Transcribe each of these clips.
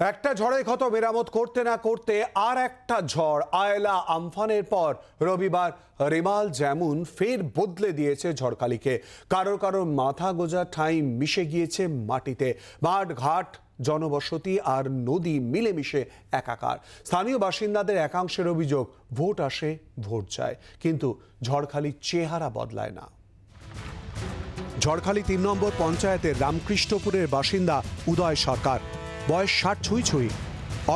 একটা ঝড়ে ক্ষত মেরামত করতে না করতে আর একটা ঝড় আয়লা আমফানের পর রবিবার রিমাল যেমন ফের বদলে দিয়েছে ঝড়খালিকে। কারোর কারোর মাথা গোজা ঠাঁই মিশে গিয়েছে মাটিতে। মাঠ ঘাট জনবসতি আর নদী মিলেমিশে একাকার। স্থানীয় বাসিন্দাদের একাংশের অভিযোগ, ভোট আসে ভোট যায়, কিন্তু ঝড়খালির চেহারা বদলায় না। ঝড়খালি ৩ নম্বর পঞ্চায়েতের রামকৃষ্ণপুরের বাসিন্দা উদয় সরকার। বয়স ৬০ ছুঁই ছুঁই।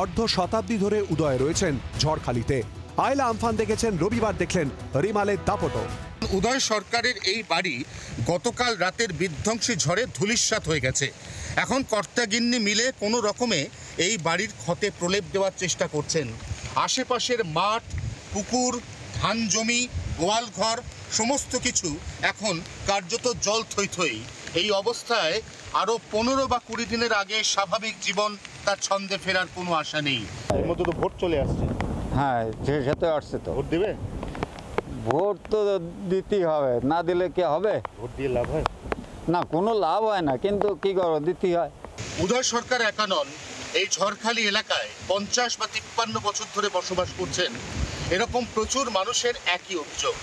অর্ধ শতাব্দী ধরে উদয় রয়েছেন ঝড়খালিতে। আয়লা আমফান দেখেছেন, রবিবার দেখলেন রিমালের দাপটও। উদয় সরকারের এই বাড়ি গতকাল রাতের বিধ্বংসী ঝড়ে ধূলিসাৎ হয়ে গেছে। এখন কর্তাগিন্নি মিলে কোনো রকমে এই বাড়ির ক্ষতে প্রলেপ দেওয়ার চেষ্টা করছেন। আশেপাশের মাঠ, পুকুর, ধান জমি, গোয়াল ঘর সমস্ত কিছু এখন কার্যত জল থই থই। এই অবস্থায় আরও ১৫ বা ২০ দিনের আগে স্বাভাবিক জীবন তার ছন্দে ফেরার কোনো আশা নেই। এর মধ্যে তো ভোট চলে আসছে। হ্যাঁ, সেটা আসছে তো। ভোট দেবে? ভোট তো দিতেই হবে, না দিলে কি হবে? ভোট দিয়ে লাভ হয় না, কোনো লাভ হয় না, কিন্তু কি করবো, দিতেই হয়। উদয় সরকার একা নন, এই ঝড়খালি এলাকায় ৫০ বা ৫৩ বছর ধরে বসবাস করছেন। এরকম প্রচুর মানুষের একই অভিযোগ।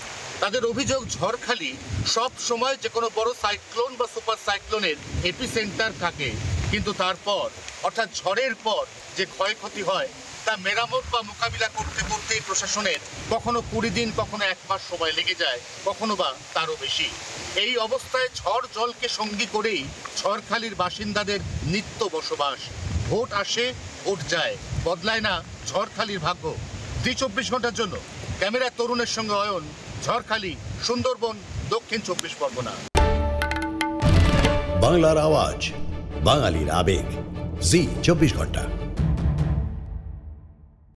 তাদের অভিযোগ, ঝড়খালি সব সময় যে কোনো বড় সাইক্লোন বা সুপার সাইক্লোনের এপিসেন্টার থাকে, কিন্তু তারপর অর্থাৎ ঝড়ের পর যে ক্ষয়ক্ষতি হয় তা মেরামত বা মোকাবিলা করতে করতেই প্রশাসনের কখনো ২০ দিন, কখনো ১ মাস সময় লেগে যায়, কখনো বা তারও বেশি। এই অবস্থায় ঝড় জলকে সঙ্গী করেই ঝড়খালির বাসিন্দাদের নিত্য বসবাস। ভোট আসে ভোট যায়, বদলায় না ঝড়খালির ভাগ্য। ২৪ ঘন্টার জন্য ক্যামেরা তরুণের সঙ্গে অয়ন, ঝড়খালি, সুন্দরবন, দক্ষিণ ২৪ পরগনা। বাংলার আওয়াজ, বাঙালির আবেগ, জি ২৪ ঘন্টা।